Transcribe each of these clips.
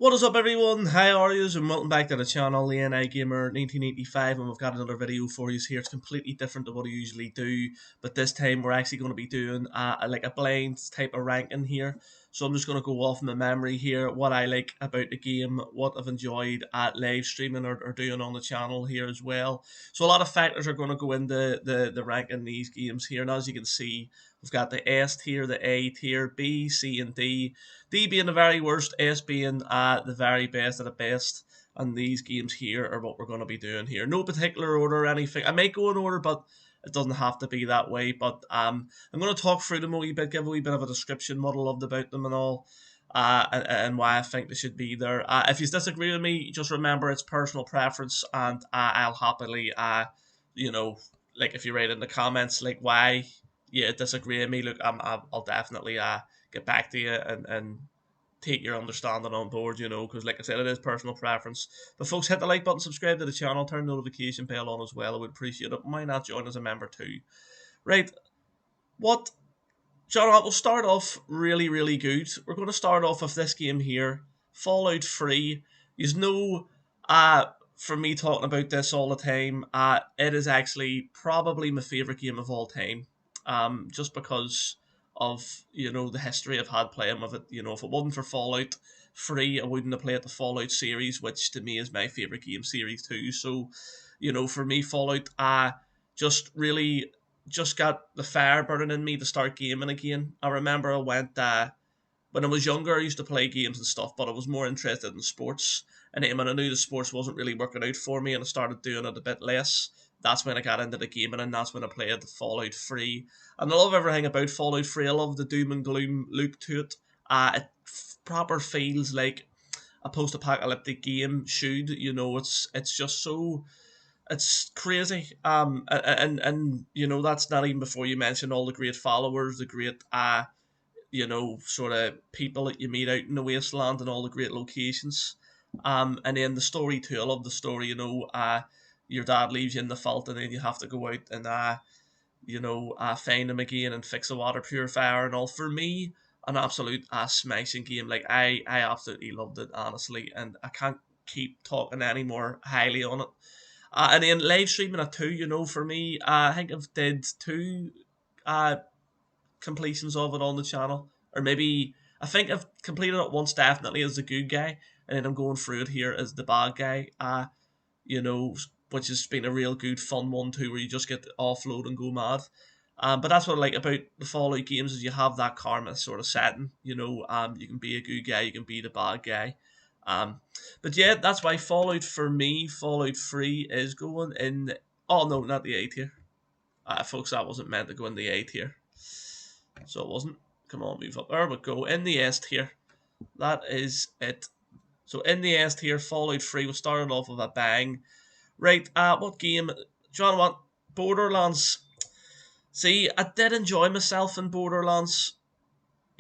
What is up, everyone? How are you? And welcome back to the channel, the.NI Gamer 1985, and we've got another video for you here. It's completely different to what I usually do, but this time we're actually going to be doing like a blind type of ranking here. So I'm just going to go off my memory here, what I like about the game, what I've enjoyed at live streaming or doing on the channel here as well. So a lot of factors are going to go into the ranking these games here, and as you can see, we've got the S tier, the A tier, B, C, and D. D being the very worst, S being the very best of the best. And these games here are what we're going to be doing here. No particular order or anything. I might go in order, but it doesn't have to be that way. But I'm going to talk through them a wee bit, give a wee bit of a description, what I loved about them and all. And why I think they should be there. If you disagree with me, just remember it's personal preference, and I'll happily, like if you write in the comments like why you disagree with me, look, I'll definitely get back to you and take your understanding on board, because like I said, it is personal preference. But folks, hit the like button, subscribe to the channel, turn the notification bell on as well. I would appreciate it. Why not join as a member too? Right, what John, we'll start off really, really good. We're going to start off with this game here, Fallout 3. You know, for me talking about this all the time, it is actually probably my favourite game of all time. Just because of, the history I've had playing with it. If it wasn't for Fallout 3, I wouldn't have played the Fallout series, which to me is my favourite game series too. So, for me, Fallout, just really just got the fire burning in me to start gaming again. I remember I went when I was younger. I used to play games and stuff, but I was more interested in sports. And then when I knew the sports wasn't really working out for me, and I started doing it a bit less, that's when I got into the gaming, and that's when I played the Fallout 3. And I love everything about Fallout 3. I love the doom and gloom look to it. It proper feels like a post-apocalyptic game should. It's just so it's crazy. And that's not even before you mention all the great followers, the great sort of people that you meet out in the wasteland and all the great locations. And then the story too. I love the story. Your dad leaves you in the fault, and then you have to go out and find him again and fix a water purifier and all. For me, an absolute smashing game. Like I absolutely loved it, honestly, and I can't keep talking any more highly on it. And then live streaming it too, for me, I think I've did two uh, completions of it on the channel. Or maybe, I think I've completed it once definitely as the good guy, and then I'm going through it here as the bad guy, you know, which has been a real good fun one too, where you just get to offload and go mad. But that's what I like about the Fallout games is you have that karma sort of setting. You can be a good guy, you can be the bad guy. Um, but yeah, that's why Fallout for me, Fallout 3 is going in. Oh no, not the A tier. Folks, that wasn't meant to go in the A tier. So it wasn't. Come on, move up. There we go. In the S tier. That is it. So in the S tier, Fallout 3 was started off with a bang. Right, what game? John, what? Borderlands. See, I did enjoy myself in Borderlands.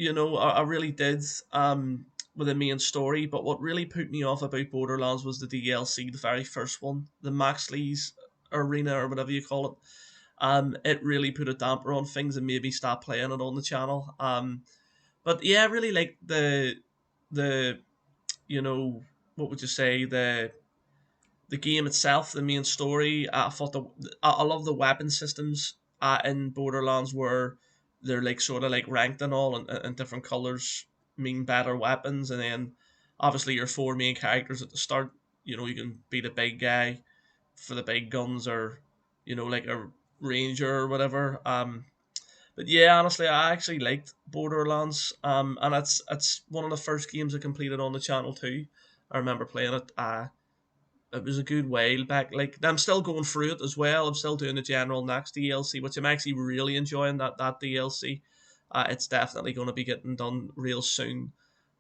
I really did. With the main story, but what really put me off about Borderlands was the DLC, the very first one, the Maxley's Arena or whatever you call it. It really put a damper on things and made me stop playing it on the channel. But yeah, I really like the you know what would you say the game itself, the main story. I thought I love the weapon systems in Borderlands where they're like sort of like ranked and all, and different colors mean better weapons. And then obviously your four main characters at the start. You can be the big guy for the big guns, or like a ranger or whatever. But yeah, honestly, I actually liked Borderlands. And it's one of the first games I completed on the channel too. I remember playing it. It was a good while back. Like I'm still going through it as well. I'm still doing the General Next DLC, which I'm actually really enjoying that DLC. It's definitely going to be getting done real soon.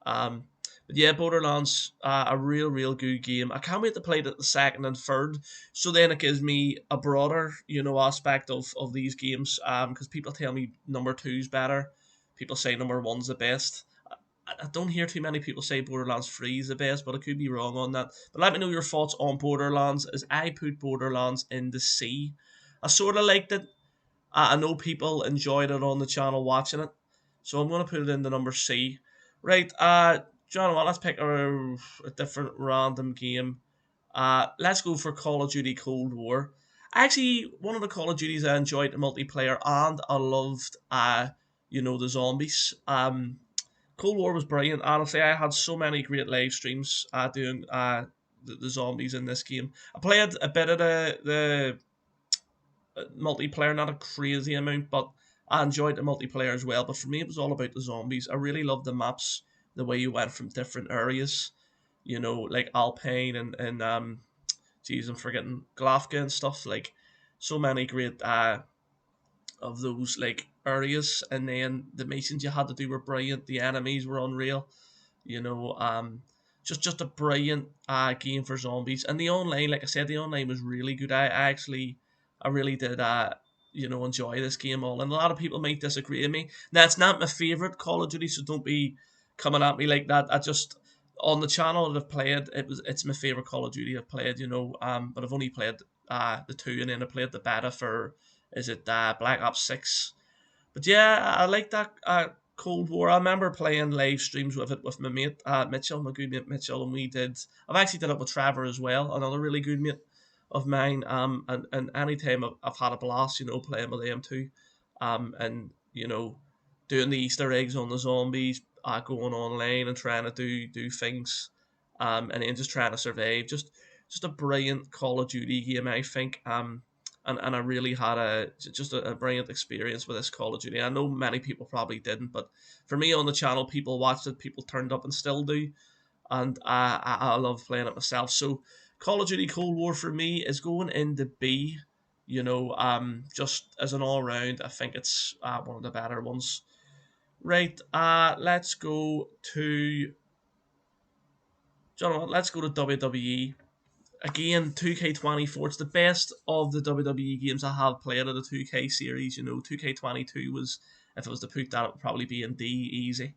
Um, but yeah, Borderlands, a real good game. I can't wait to play it the second and third. So then it gives me a broader, aspect of these games. Because people tell me number two's better. People say number one's the best. I don't hear too many people say Borderlands 3 is the best, but I could be wrong on that. But let me know your thoughts on Borderlands, as I put Borderlands in the C. I sort of liked it. I know people enjoyed it on the channel watching it, so I'm going to put it in the number C. Right, John, well, let's pick a different random game. Let's go for Call of Duty Cold War. Actually, one of the Call of Duties I enjoyed the multiplayer, and I loved, the zombies. Cold War was brilliant. Honestly, I had so many great live streams doing the zombies in this game. I played a bit of the multiplayer, not a crazy amount, but I enjoyed the multiplayer as well. But for me, it was all about the zombies. I really loved the maps, the way you went from different areas, like Alpine and geez, I'm forgetting Glafka and stuff. Like so many great of those like areas, and then the missions you had to do were brilliant. The enemies were unreal. You know, um, just a brilliant game for zombies. And the online, like I said, the online was really good. I really did enjoy this game all. And a lot of people might disagree with me. Now it's not my favorite Call of Duty, so don't be coming at me like that. I just on the channel that I've played, it's my favorite Call of Duty I've played. But I've only played the two, and then I played the beta for is it Black Ops 6. But yeah, I like that Cold War. I remember playing live streams with it with my mate Mitchell, my good mate Mitchell, and we did. I've actually did it with Trevor as well, another really good mate of mine. And anytime I've had a blast, playing with them too, and doing the Easter eggs on the zombies, going online and trying to do things, and then just trying to survive. Just a brilliant Call of Duty game, I think. And I really had a brilliant experience with this Call of Duty. I know many people probably didn't, but for me on the channel, people watched it, people turned up and still do, and I love playing it myself. So Call of Duty Cold War for me is going into B. Just as an all round, I think it's one of the better ones. Right, let's go to John. Let's go to WWE. Again, 2K24, it's the best of the WWE games I have played of the 2K series. 2K22 was, if it was to put that, it would probably be in D, easy.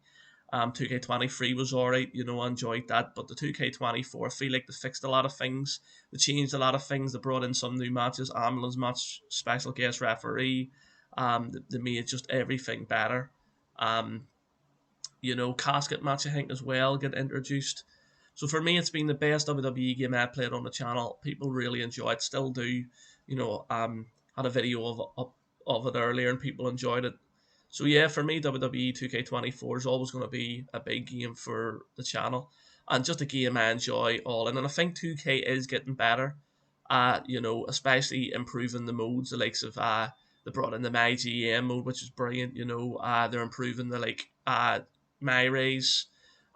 2K23 was alright, I enjoyed that, but the 2K24, I feel like they fixed a lot of things, they changed a lot of things, they brought in some new matches, ambulance match, special guest referee, they made just everything better. Um, casket match I think as well get introduced. So for me, it's been the best WWE game I played on the channel. People really enjoy it, still do. Had a video of it earlier and people enjoyed it. So yeah, for me, WWE 2K24 is always going to be a big game for the channel, and just a game I enjoy all. And I think 2K is getting better. Especially improving the modes, the likes of they brought in the MyGM mode, which is brilliant. They're improving the my raise,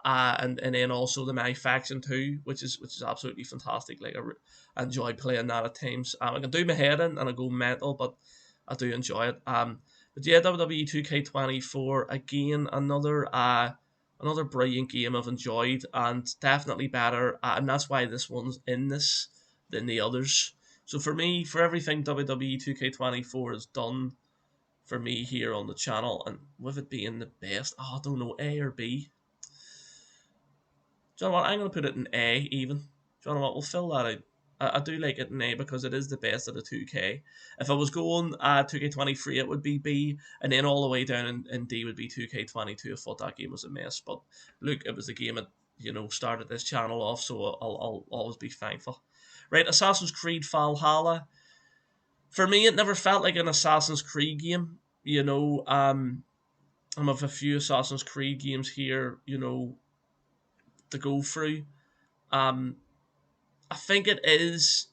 and then also the my faction too, which is absolutely fantastic. Like I enjoy playing that at times. I can do my head in and I go mental, but I do enjoy it. But yeah, WWE 2K24 again, another brilliant game I've enjoyed and definitely better, and that's why this one's in this than the others. So for me, for everything WWE 2K24 has done for me here on the channel, and with it being the best, I don't know, A or B. Do you know what? I'm going to put it in A even. Do you know what? We'll fill that out. I do like it in A because it is the best of the 2K. If I was going 2K23, it would be B, and then all the way down in D would be 2K22. I thought that game was a mess, but look, it was the game that started this channel off, so I'll always be thankful. Right, Assassin's Creed Valhalla. For me, it never felt like an Assassin's Creed game. I'm of a few Assassin's Creed games here, to go through. Um, I think it is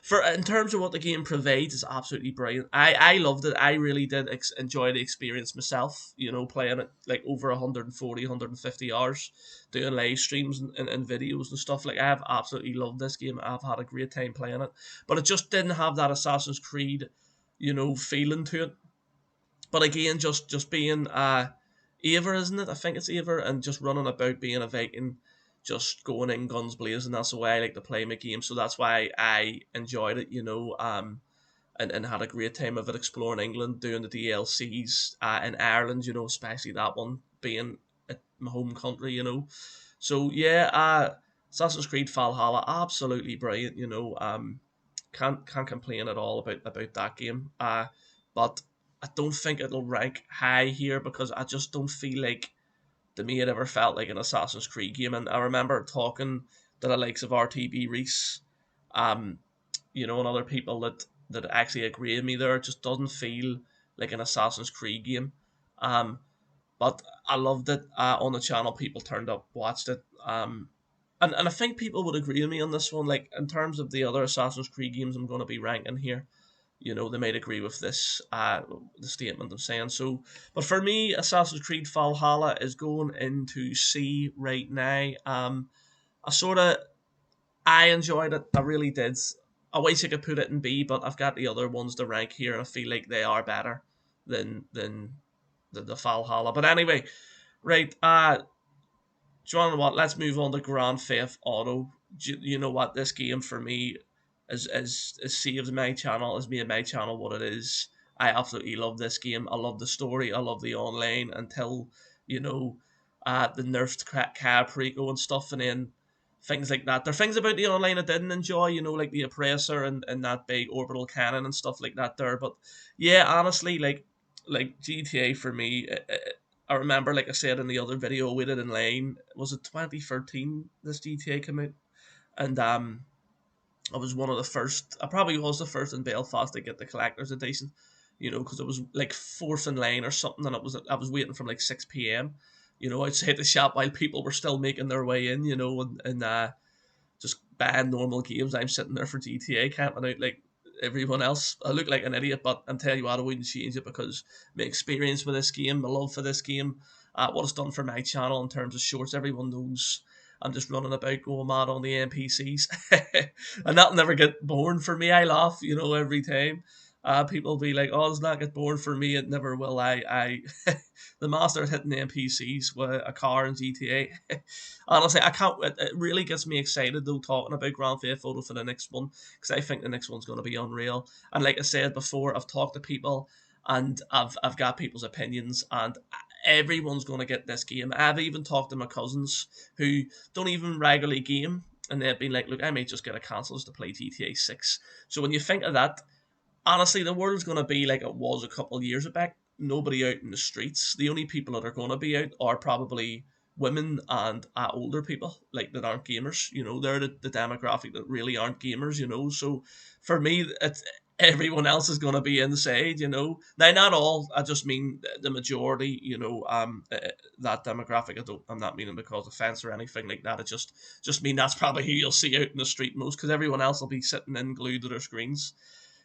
for in terms of what the game provides is absolutely brilliant. I loved it. I really did enjoy the experience myself. Playing it like over 140, 150 hours, doing live streams and videos and stuff. Like I've absolutely loved this game. I've had a great time playing it, but it just didn't have that Assassin's Creed, feeling to it. But again, just being Ava, isn't it? I think it's Ava, and just running about being a Viking, just going in guns blazing. That's the way I like to play my game. So that's why I enjoyed it. And had a great time of it exploring England, doing the DLCs in Ireland. Especially that one being my home country. So yeah, Assassin's Creed Valhalla, absolutely brilliant. Can't complain at all about that game. But I don't think it'll rank high here because I just don't feel like to me it ever felt like an Assassin's Creed game. And I remember talking to the likes of RTB Reese, um, and other people that actually agree with me there. It just doesn't feel like an Assassin's Creed game. Um, but I loved it on the channel. People turned up, watched it. And I think people would agree with me on this one. Like, in terms of the other Assassin's Creed games I'm going to be ranking here, they might agree with this, the statement I'm saying. So, but for me, Assassin's Creed Valhalla is going into C right now. I sort of, I enjoyed it. I really did. I wish I could put it in B, but I've got the other ones to rank here, and I feel like they are better than the Valhalla. But anyway, right. Do you know what? Let's move on to Grand Theft Auto. You know what? This game for me is saved my channel, has made my channel what it is. I absolutely love this game. I love the story. I love the online until you know, the nerfed car preco and stuff, and then things like that. There are things about the online I didn't enjoy. Like the oppressor and that big orbital cannon and stuff like that. There, but yeah, honestly, like GTA for me. I remember, like I said in the other video we did in Lane, was it 2013 this GTA came out? And I was one of the first, I probably was the first in Belfast to get the collector's edition, because it was like fourth in line or something, and I was waiting from like 6 p.m., outside the shop while people were still making their way in, and just buying normal games. I'm sitting there for GTA camping out like everyone else. I look like an idiot, but I'm telling you what, I wouldn't change it because my experience with this game, my love for this game, what it's done for my channel in terms of shorts, everyone knows I'm just running about going mad on the NPCs. And that'll never get boring for me. I laugh, every time. People be like, "Oh, does not get bored for me? It never will." The master at hitting NPCs with a car in GTA. Honestly, I can't. It really gets me excited though talking about Grand Theft Auto for the next one because I think the next one's going to be unreal. And like I said before, I've talked to people and I've got people's opinions, and everyone's going to get this game. I've even talked to my cousins who don't even regularly game, and they've been like, "Look, I may just get a console just to play GTA 6." So when you think of that, honestly, the world's going to be like it was a couple of years back. Nobody out in the streets. The only people that are going to be out are probably women and older people, like that aren't gamers. They're the demographic that really aren't gamers. So for me, it's everyone else is going to be inside. Now not all. I just mean the majority. That demographic. I'm not meaning to cause offense or anything like that. It just mean that's probably who you'll see out in the street most, because everyone else will be sitting in glued to their screens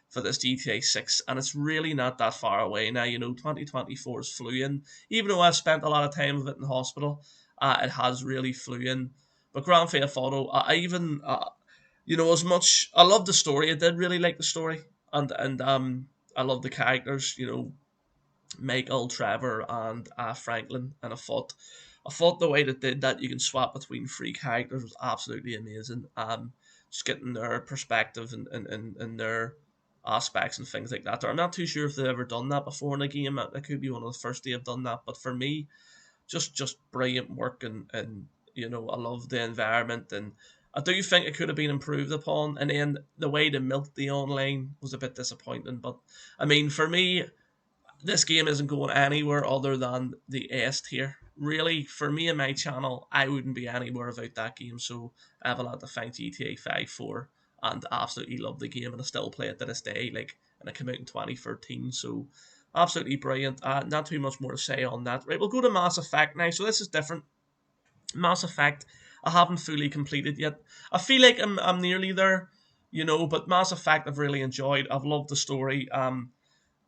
for this GTA 6, and it's really not that far away now. 2024 is flew in. Even though I've spent a lot of time with it in hospital, it has really flew in. But Grand Theft Auto, I even, as much, I love the story. I did really like the story, and I love the characters. Michael, Trevor, and Franklin, and I thought the way that did that, you can swap between three characters, was absolutely amazing. Just getting their perspective and their aspects and things like that. I'm not too sure if they've ever done that before in a game. That could be one of the first they have done that. But for me, just brilliant work, and I love the environment, and I do think it could have been improved upon. And then the way they milked the online was a bit disappointing. But I mean, for me, this game isn't going anywhere other than the S tier. Really, for me and my channel, I wouldn't be anywhere without that game. So I have a lot to thank GTA 5 for, and absolutely love the game, and I still play it to this day. And it came out in 2013, so absolutely brilliant. Not too much more to say on that. Right, we'll go to Mass Effect now. So this is different. Mass Effect, I haven't fully completed yet. I feel like I'm nearly there, but Mass Effect I've really enjoyed. I've loved the story.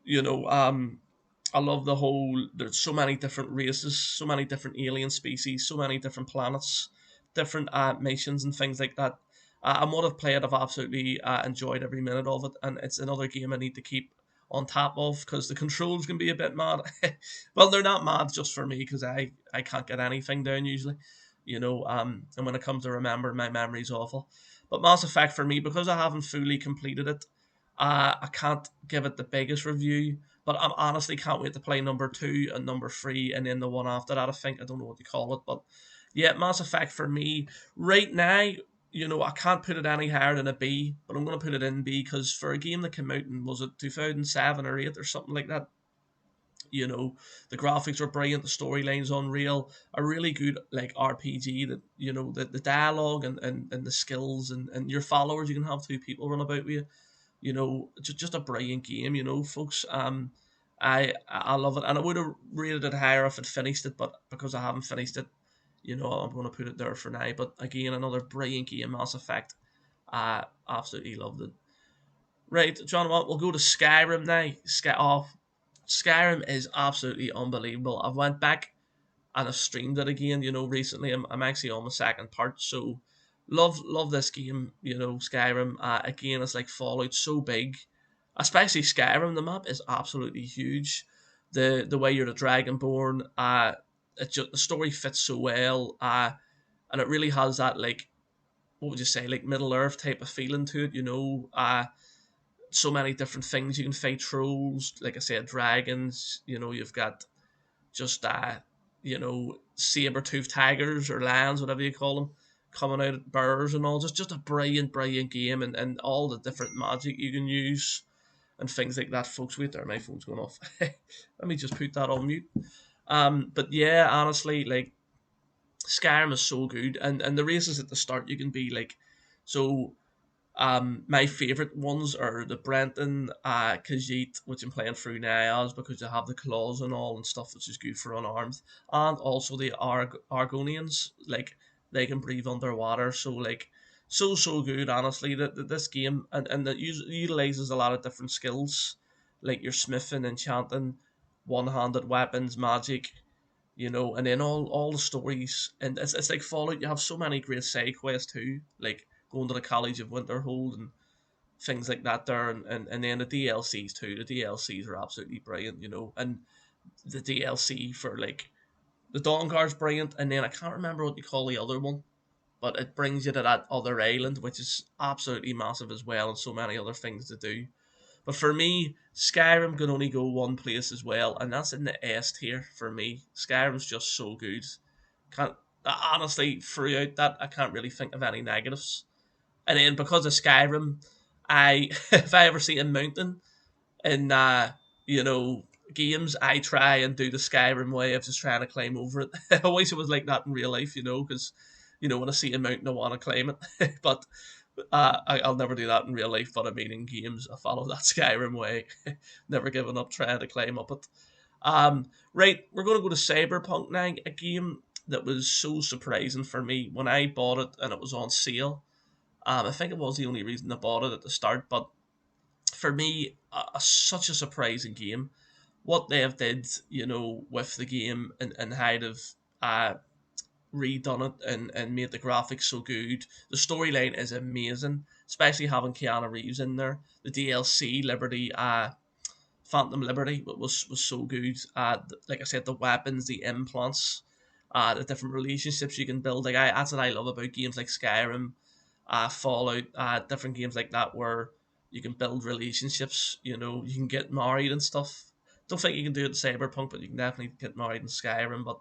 You know, I love the whole. There's so many different races, so many different alien species, so many different planets, different nations, and things like that. And what I've played, I've absolutely enjoyed every minute of it, and it's another game I need to keep on top of because the controls can be a bit mad. Well, they're not mad just for me because I can't get anything down usually, and when it comes to remember, my memory's awful. But Mass Effect for me, because I haven't fully completed it, I can't give it the biggest review, but I honestly can't wait to play number two and number three, and then the one after that. I don't know what you call it, but yeah, Mass Effect for me right now. I can't put it any higher than a B, but I'm gonna put it in B because for a game that came out in, was it 2007 or 8 or something like that, You know, the graphics are brilliant, the storyline's unreal, a really good like RPG that the dialogue and the skills and your followers, you can have two people run about with you. Just a brilliant game, folks. I love it, and I would have rated it higher if I'd finished it, but because I haven't finished it, I'm going to put it there for now. But again, another brilliant game, Mass Effect. I absolutely loved it. Right, John, what we'll go to Skyrim now. Skyrim is absolutely unbelievable. I went back and I streamed it again, recently. I'm actually on the second part, so love this game, Skyrim. Again, it's like Fallout, so big, especially Skyrim. The map is absolutely huge. The way you're the Dragonborn, the story fits so well, and it really has that like what would you say, like Middle Earth type of feeling to it. So many different things you can fight: trolls, like I said, dragons. You've got just saber-toothed tigers or lions, whatever you call them, coming out at bears and all. Just a brilliant game, and all the different magic you can use and things like that, folks. Wait there, my phone's going off. Let me just put that on mute. But yeah, honestly, like Skyrim is so good, and the races at the start you can be like so my favourite ones are the Brenton, Khajiit, which I'm playing through now as because they have the claws and all and stuff, which is good for unarmed, and also the Argonians, like they can breathe underwater, so like so good. Honestly, that this game and that utilizes a lot of different skills, like your smithing, enchanting, one-handed weapons, magic. And then all the stories, and it's like Fallout. You have so many great side quests too, like going to the College of Winterhold and things like that there, and then the DLCs too. The DLCs are absolutely brilliant, and the DLC for like the Dawnguard's brilliant, and then I can't remember what you call the other one, but it brings you to that other island, which is absolutely massive as well, and so many other things to do. But for me, Skyrim can only go one place as well, and that's in the S tier for me. Skyrim's just so good. Can't honestly throughout that I can't really think of any negatives. And then because of Skyrim, I if I ever see a mountain in you know games, I try and do the Skyrim way of just trying to climb over it. I wish it was like that in real life, because when I see a mountain, I want to climb it, but I'll never do that in real life. But I mean, in games, I follow that Skyrim way, never giving up trying to climb up it. Right, we're going to go to Cyberpunk now, a game that was so surprising for me when I bought it and it was on sale. I think it was the only reason I bought it at the start, but for me, such a surprising game. What they have did, with the game and how they've uh, redone it and made the graphics so good. The storyline is amazing, especially having Keanu Reeves in there. The DLC, Phantom Liberty was so good. Like I said, the weapons, the implants, the different relationships you can build. That's what I love about games like Skyrim, Fallout, different games like that where you can build relationships. You can get married and stuff. Don't think you can do it in Cyberpunk, but you can definitely get married in Skyrim. But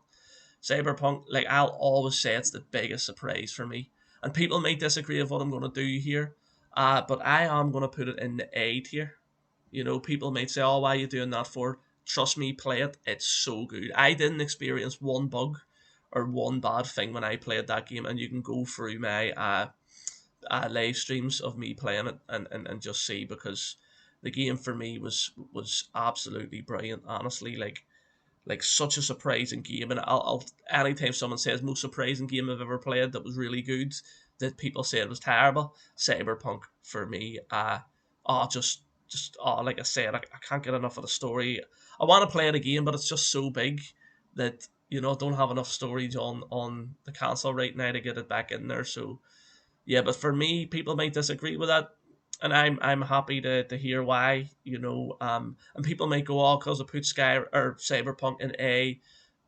Cyberpunk, like I'll always say, it's the biggest surprise for me. And people may disagree with what I'm going to do here, but I am going to put it in the A tier. People might say, "Oh, why are you doing that for?" Trust me, play it. It's so good. I didn't experience one bug or one bad thing when I played that game, and you can go through my live streams of me playing it and just see, because the game for me was absolutely brilliant. Honestly, like such a surprising game, and I'll anytime someone says most surprising game I've ever played that was really good, that people say it was terrible, Cyberpunk for me. Like I said, I can't get enough of the story. I want to play it again, but it's just so big that I don't have enough storage on the console right now to get it back in there. So yeah, but for me, people might disagree with that, and I'm happy to hear why. And people might go, "Oh, because I put Sky or Cyberpunk in A,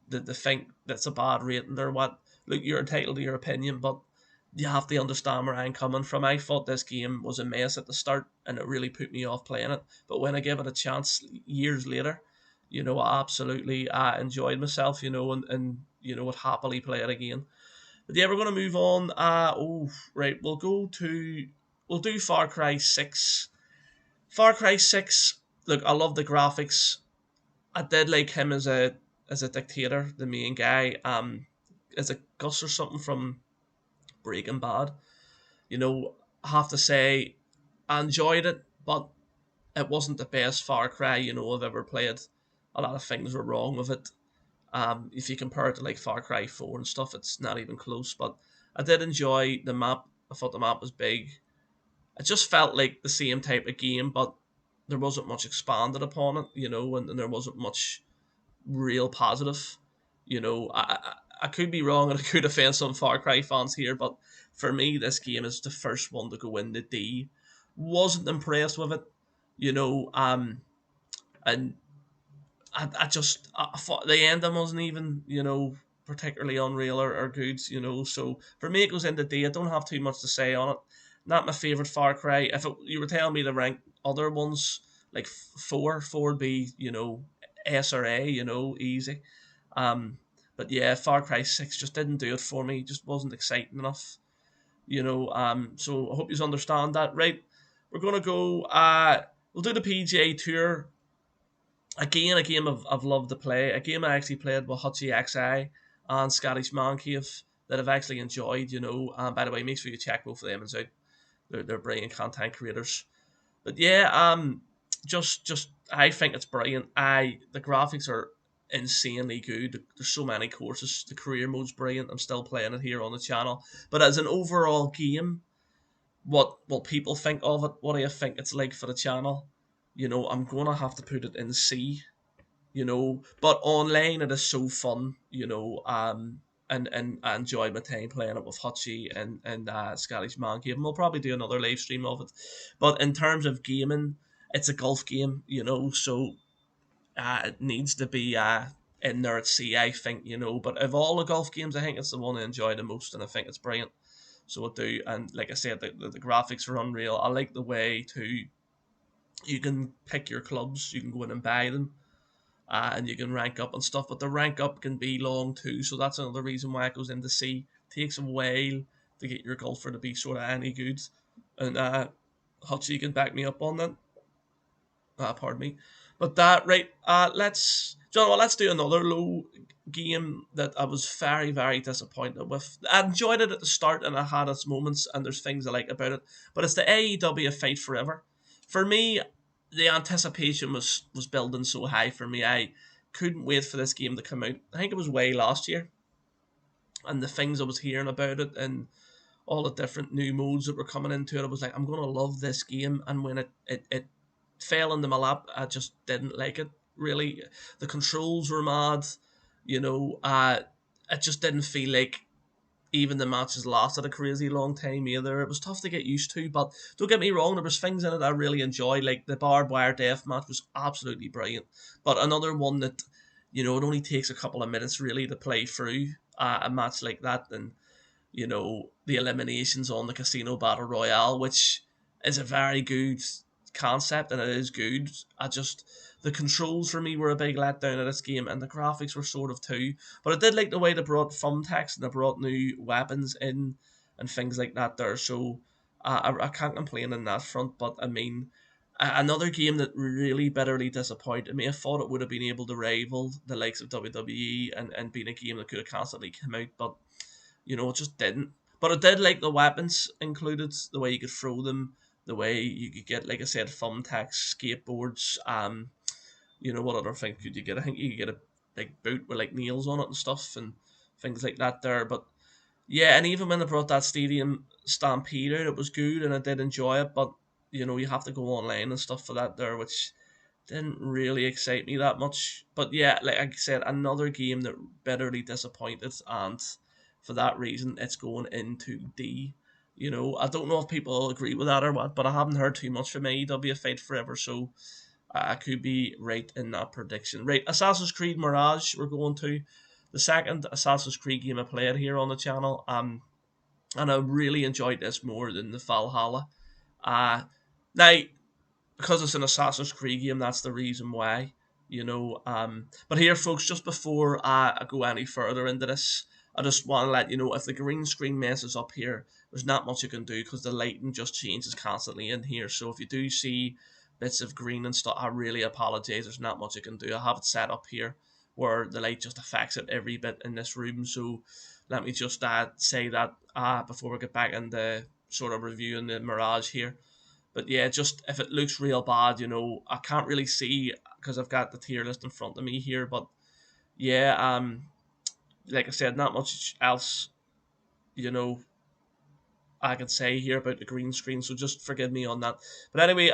that they think that's a bad rating or what." Look, you're entitled to your opinion, but you have to understand where I'm coming from. I thought this game was a mess at the start, and it really put me off playing it. But when I gave it a chance years later, I absolutely enjoyed myself. Would happily play it again. But yeah, we're going to move on. Right, we'll do Far Cry 6. Far Cry 6, look, I love the graphics. I did like him as a dictator, the main guy. As a Gus or something from Breaking Bad. You know, I have to say, I enjoyed it, but it wasn't the best Far Cry I've ever played. A lot of things were wrong with it. If you compare it to like Far Cry 4 and stuff, it's not even close. But I did enjoy the map. I thought the map was big. It just felt like the same type of game, but there wasn't much expanded upon it, and there wasn't much real positive. I could be wrong and I could offend some Far Cry fans here, but for me, this game is the first one to go into D. Wasn't impressed with it, you know, um, and I thought the ending wasn't even, particularly unreal or good, So for me, it goes into D. I don't have too much to say on it. Not my favorite Far Cry. If you were telling me to rank other ones, like four would be, S or A, easy. Um, but yeah, Far Cry 6 just didn't do it for me. Just wasn't exciting enough, So I hope you understand that. Right, we're gonna go. We'll do the PGA Tour again. A game I've loved to play. A game I actually played with Hutchie XI and Scottish Man Cave that I've actually enjoyed. By the way, make sure you check both of them out. They're brilliant content creators. But yeah, just I think it's brilliant. The graphics are insanely good. There's so many courses. The career mode's brilliant. I'm still playing it here on the channel. But as an overall game, what people think of it, what do you think it's like for the channel? I'm gonna have to put it in C. But online it is so fun. And I enjoyed my time playing it with Hutchie and Scottish Man Cave. And we'll probably do another live stream of it. But in terms of gaming, it's a golf game, so it needs to be in there at sea, I think, But of all the golf games, I think it's the one I enjoy the most, and I think it's brilliant. So I do, and like I said, the graphics are unreal. I like the way too. You can pick your clubs, you can go in and buy them, and you can rank up and stuff. But the rank up can be long too, so that's another reason why it goes into C. It takes a while to get your golfer to be sort of any good, and Hutchie can back me up on that. Pardon me. But that right. Let's John. Well, let's do another low game that I was very very disappointed with. I enjoyed it at the start and I had its moments and there's things I like about it. But it's the AEW Fight Forever. For me, the anticipation was building so high for me. I couldn't wait for this game to come out. I think it was way last year, and the things I was hearing about it and all the different new modes that were coming into it, I was like, I'm gonna love this game. And when it fell into my lap, I just didn't like it. Really, the controls were mad. It just didn't feel like even the matches lasted a crazy long time either. It was tough to get used to, but don't get me wrong, there was things in it I really enjoyed. Like the barbed wire death match was absolutely brilliant. But another one that, it only takes a couple of minutes really to play through a match like that, and the eliminations on the Casino Battle Royale, which is a very good concept and it is good. The controls for me were a big letdown of this game, and the graphics were sort of too. But I did like the way they brought thumbtacks and they brought new weapons in and things like that there. So I can't complain on that front. But I mean, another game that really bitterly disappointed me. I thought it would have been able to rival the likes of WWE and been a game that could have constantly come out, but it just didn't. But I did like the weapons included, the way you could throw them, the way you could get, like I said, thumbtacks, skateboards. What other thing could you get? I think you could get a big boot with like nails on it and stuff and things like that there. But yeah, and even when they brought that Stadium Stampede out, it was good and I did enjoy it. But you have to go online and stuff for that there, which didn't really excite me that much. But yeah, like I said, another game that bitterly disappointed, and for that reason, it's going into D. I don't know if people agree with that or what, but I haven't heard too much from AEW Fight Forever, so I could be right in that prediction. Right, Assassin's Creed Mirage, we're going to the second Assassin's Creed game I played here on the channel. And I really enjoyed this more than the Valhalla. Now because it's an Assassin's Creed game, that's the reason why. But here, folks, just before I go any further into this, I just want to let you know if the green screen messes up here, there's not much you can do because the lighting just changes constantly in here. So if you do see bits of green and stuff, I really apologize. There's not much I can do. I have it set up here where the light just affects it every bit in this room. So let me just say that before we get back into sort of reviewing the Mirage here. But yeah, just if it looks real bad, I can't really see because I've got the tier list in front of me here. But yeah, like I said, not much else, you know, I can say here about the green screen, so just forgive me on that. But anyway,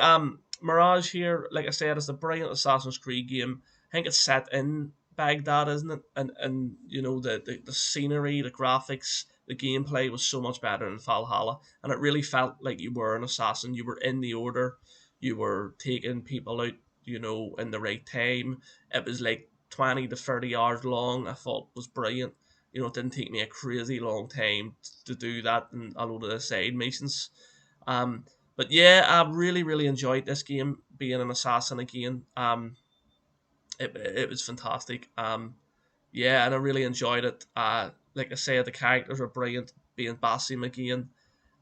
Mirage here, like I said, is a brilliant Assassin's Creed game. I think it's set in Baghdad, isn't it? And the scenery, the graphics, the gameplay was so much better in Valhalla, and it really felt like you were an assassin. You were in the order, you were taking people out, in the right time. It was like 20 to 30 hours long. I thought was brilliant. It didn't take me a crazy long time to do that and a load of the side missions. But yeah, I really, really enjoyed this game, being an assassin again. It was fantastic. Yeah, and I really enjoyed it. Like I said, the characters are brilliant, being Basim again.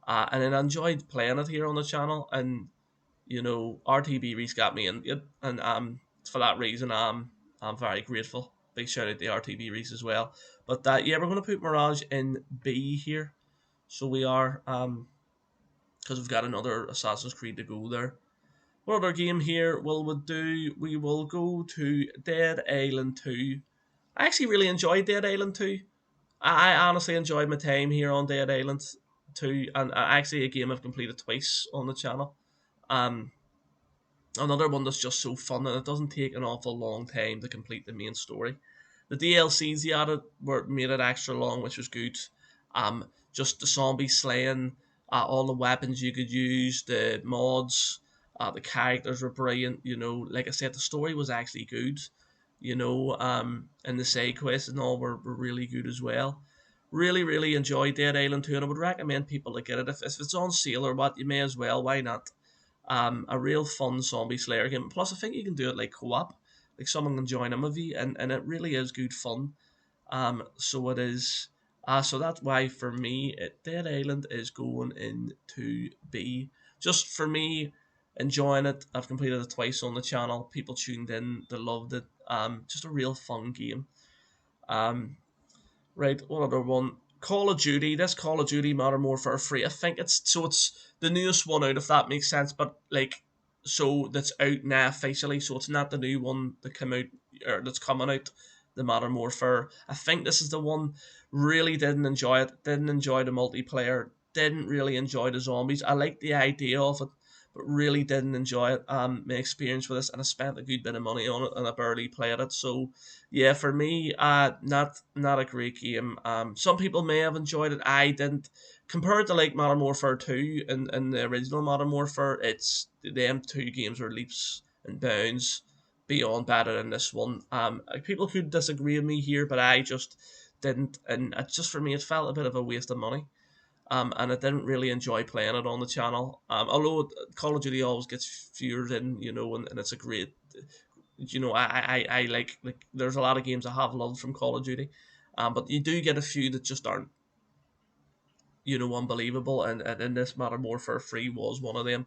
And then I enjoyed playing it here on the channel. And, RTB Reese got me in it. And for that reason, I'm very grateful. Big shout out to RTB Reese as well. But yeah, we're going to put Mirage in B here. So we are, because we've got another Assassin's Creed to go there. What other game here will we do? We will go to Dead Island 2. I actually really enjoyed Dead Island 2. I honestly enjoyed my time here on Dead Island 2, and actually a game I've completed twice on the channel. Um, Another one that's just so fun, and it doesn't take an awful long time to complete the main story. The DLCs he added were made it extra long, which was good. Just the zombie slaying, all the weapons you could use, the mods, the characters were brilliant. Like I said, the story was actually good. And the side quests and all were really good as well. Really, really enjoyed Dead Island 2, and I would recommend people to get it. If it's on sale or what, you may as well. Why not? A real fun zombie slayer game. Plus, I think you can do it like co-op, like someone can join in with you, and it really is good fun. So it is. So that's why for me, Dead Island is going into B. Just for me, enjoying it. I've completed it twice on the channel. People tuned in, they loved it. Just a real fun game. Um, Right, what other one? Call of Duty. This Call of Duty Modern Warfare free. I think it's the newest one out, if that makes sense. But so that's out now officially. So it's not the new one that came out or that's coming out. The Modern Warfare. I think this is the one. Really didn't enjoy it. Didn't enjoy the multiplayer. Didn't really enjoy the zombies. I like the idea of it, but really didn't enjoy it. My experience with this, and I spent a good bit of money on it, and I barely played it. So yeah, for me, not a great game. Some people may have enjoyed it. I didn't. Compared to like Modern Warfare 2 and the original Modern Warfare, it's them two games are leaps and bounds beyond better than this one. People could disagree with me here, but I just didn't, and it just for me, it felt a bit of a waste of money. And I didn't really enjoy playing it on the channel. Although Call of Duty always gets viewed in, and it's a great, I like. There's a lot of games I have loved from Call of Duty, but you do get a few that just aren't, unbelievable. And in this Modern Warfare 3 was one of them.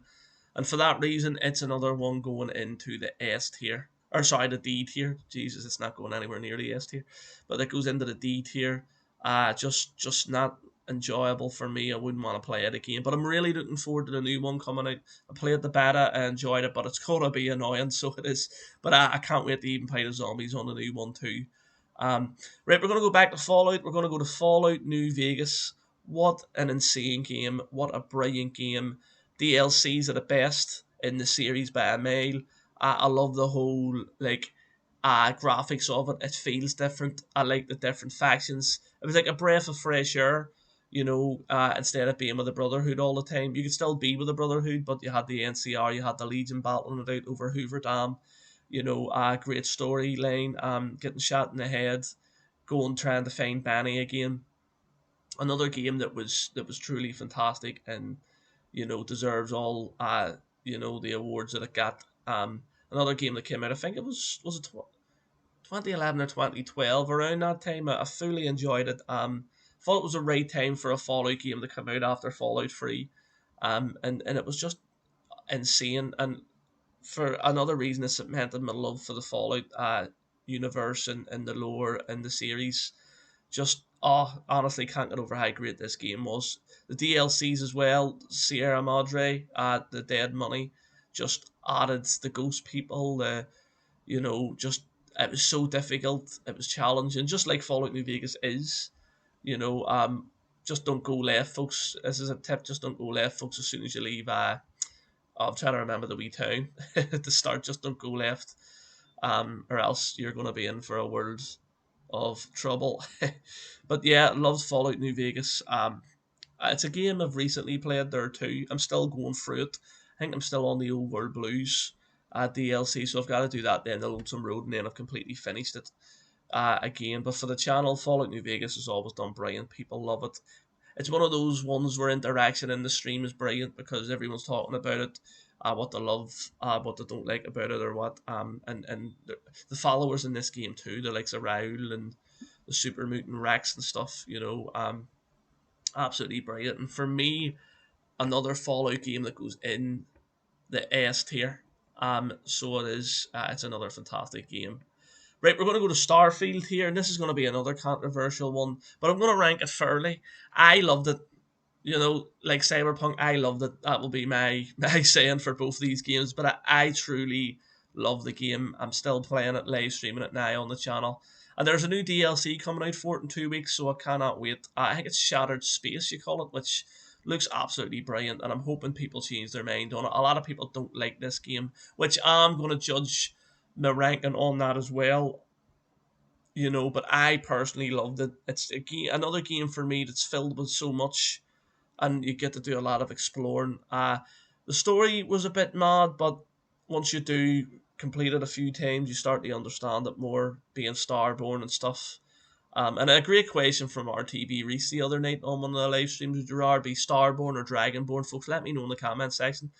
And for that reason, it's another one going into the S tier. Or sorry, the D tier. Jesus, it's not going anywhere near the S tier. But it goes into the D tier. Just not enjoyable for me. I wouldn't want to play it again. But I'm really looking forward to the new one coming out. I played the beta, I enjoyed it, but it's gonna be annoying, so it is. But I can't wait to even play the zombies on the new one too. Right, we're gonna go back to Fallout. We're gonna go to Fallout New Vegas. What an insane game! What a brilliant game! DLCs are the best in the series by a mile. I love the whole graphics of it. It feels different. I like the different factions. It was like a breath of fresh air. Instead of being with the Brotherhood all the time, you could still be with the Brotherhood, but you had the NCR, you had the Legion battling it out over Hoover Dam. Great storyline. Getting shot in the head, going trying to find Benny again. Another game that was truly fantastic and deserves all the awards that it got. Another game that came out, I think it was it 2011 or 2012 around that time. I fully enjoyed it. Thought it was a right time for a Fallout game to come out after Fallout 3. And it was just insane. And for another reason, it's cemented my love for the Fallout universe and the lore and the series. Just honestly can't get over how great this game was. The DLCs as well, Sierra Madre, the Dead Money, just added the ghost people. Just it was so difficult. It was challenging, just like Fallout New Vegas is. You know, just don't go left, folks. This is a tip: just don't go left, folks. As soon as you leave, I'm trying to remember the wee town at the start. Just don't go left, or else you're going to be in for a world of trouble. But yeah, loved Fallout New Vegas. It's a game I've recently played there too. I'm still going through it. I think I'm still on the Old World Blues DLC, so I've got to do that then the Lonesome Road, and then I've completely finished it again. But for the channel, Fallout New Vegas has always done brilliant. People love it. It's one of those ones where interaction in the stream is brilliant because everyone's talking about it, what they love, what they don't like about it, or what. And the followers in this game too, the likes of Raul and the Super Mutant Rex and stuff. Absolutely brilliant. And for me, another Fallout game that goes in the S tier. So it is. It's another fantastic game. Right, we're going to go to Starfield here, and this is going to be another controversial one, but I'm going to rank it fairly. I loved it. Like Cyberpunk, I loved it. That will be my my saying for both these games. But I truly love the game. I'm still playing it, live streaming it now on the channel. And there's a new DLC coming out for it in 2 weeks, so I cannot wait. I think it's Shattered Space, you call it, which looks absolutely brilliant. And I'm hoping people change their mind on it. A lot of people don't like this game, which I'm going to judge my ranking on that as well. But I personally loved it. It's another game for me that's filled with so much, and you get to do a lot of exploring. The story was a bit mad, but once you do complete it a few times, you start to understand it more, being starborn and stuff. And a great question from RTB Reese the other night on one of the live streams: would you rather be Starborn or Dragonborn? Folks, let me know in the comment section.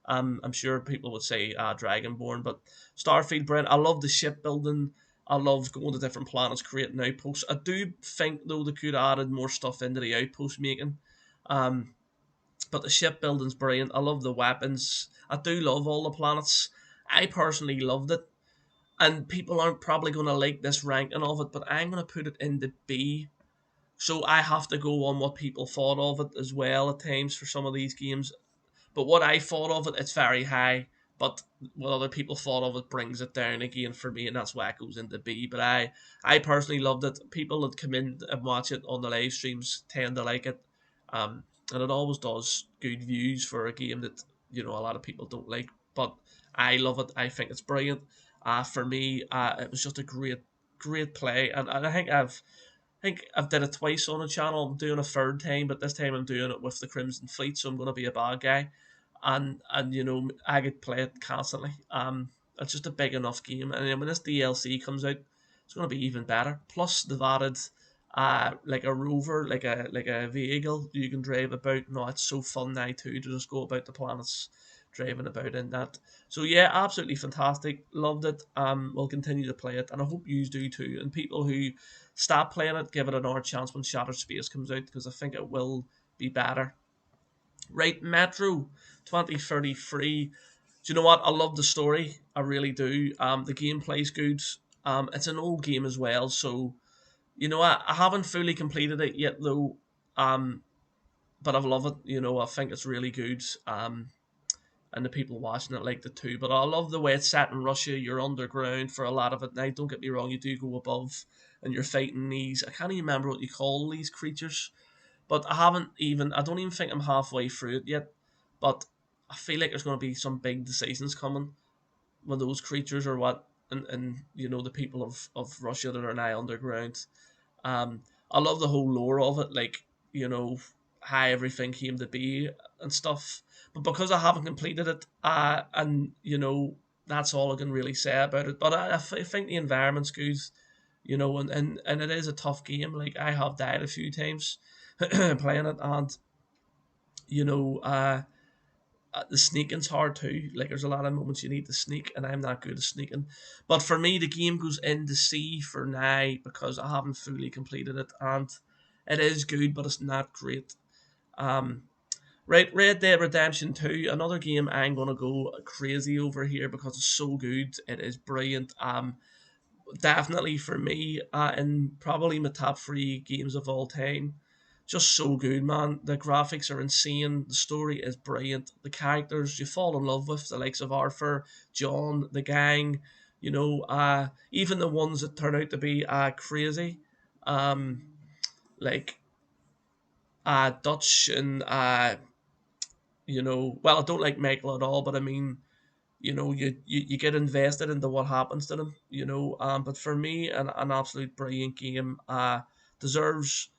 I'm sure people would say Dragonborn, but Starfield, Brent, I love the shipbuilding. I love going to different planets, creating outposts. I do think though they could have added more stuff into the outpost making. Um, but the shipbuilding's brilliant. I love the weapons. I do love all the planets. I personally loved it, and people aren't probably going to like this ranking of it, but I'm going to put it in the B. So I have to go on what people thought of it as well at times for some of these games. But what I thought of it, it's very high. But what other people thought of it brings it down again for me, and that's why it goes into B. But I personally loved it. People that come in and watch it on the live streams tend to like it, and it always does good views for a game that a lot of people don't like. But I love it. I think it's brilliant. For me, it was just a great play, and I think I've did it twice on the channel. I'm doing a third time, but this time I'm doing it with the Crimson Fleet, so I'm going to be a bad guy, and I could play it constantly. It's just a big enough game, and then when this DLC comes out, it's going to be even better. Plus they've added like a rover, like a vehicle you can drive about. No, it's so fun now too to just go about the planets, driving about in that. So yeah, absolutely fantastic. Loved it. We'll continue to play it, and I hope you do too. And people who stop playing it, give it another chance when Shattered Space comes out, because I think it will be better. Right, Metro 2033. Do you know what? I love the story. I really do. The gameplay's good. It's an old game as well, so I haven't fully completed it yet though. But I love it. I think it's really good. And the people watching it like it too. But I love the way it's set in Russia. You're underground for a lot of it. Now, don't get me wrong, you do go above, and you're fighting these. I can't even remember what you call these creatures, but I don't even think I'm halfway through it yet. But I feel like there's going to be some big decisions coming when those creatures are what, and the people of Russia that are now underground. I love the whole lore of it, like how everything came to be and stuff. But because I haven't completed it, and that's all I can really say about it. But I think the environment's good, and it is a tough game. Like I have died a few times playing it, and you know, uh, the sneaking's hard too. Like there's a lot of moments you need to sneak, and I'm not good at sneaking. But for me, the game goes into C for now because I haven't fully completed it, and it is good, but it's not great. Um, Right, Red Dead Redemption 2, another game I'm gonna go crazy over here because it's so good. It is brilliant. Definitely for me, and probably my top three games of all time. Just so good, man. The graphics are insane. The story is brilliant. The characters you fall in love with, the likes of Arthur, John, the gang. Even the ones that turn out to be crazy, um, like Dutch and well, I don't like Michael at all, but I mean, you get invested into what happens to them, but for me, an absolute brilliant game, deserves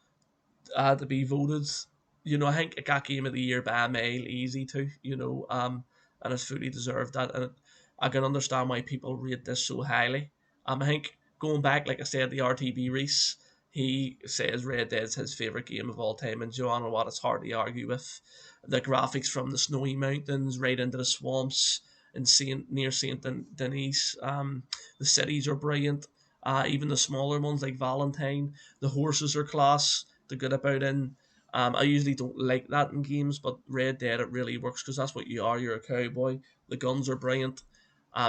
to be voted. I think it got game of the year by a mile, easy to, and it's fully deserved that. And I can understand why people rate this so highly. I think going back, like I said, the RTB Reese, he says Red Dead's his favorite game of all time, and Joanna what it's hard to argue with. The graphics from the snowy mountains right into the swamps in Saint Denis. The cities are brilliant. Even the smaller ones like Valentine, the horses are class to get about in. I usually don't like that in games, but Red Dead it really works because that's what you are. You're a cowboy. The guns are brilliant.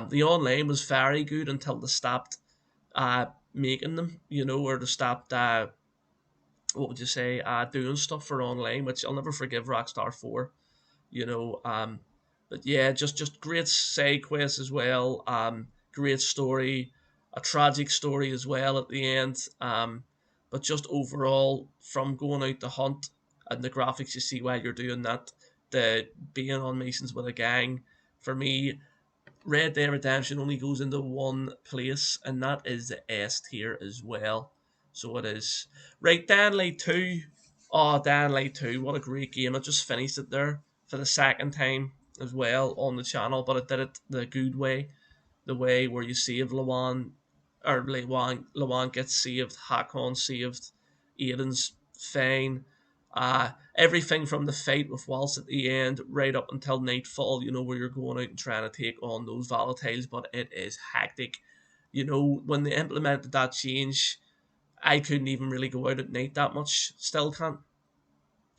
The online was very good until they stopped making them, or they stopped what would you say doing stuff for online, which I'll never forgive Rockstar for. you know. But yeah, just great side quests as well. Great story, a tragic story as well at the end. But just overall, from going out to hunt and the graphics you see while you're doing that, the being on missions with a gang, for me, Red Dead Redemption only goes into one place, and that is the S tier as well. So it is. Right, Dan 2. Oh, Dan 2. What a great game. I just finished it there for the second time as well on the channel, but I did it the good way. The way where you save Lawan, or Lawan gets saved, Hakon saved, Aiden's fine. Everything from the fight with Waltz at the end right up until nightfall, where you're going out and trying to take on those volatiles, but it is hectic. When they implemented that change, I couldn't even really go out at night that much. Still can't.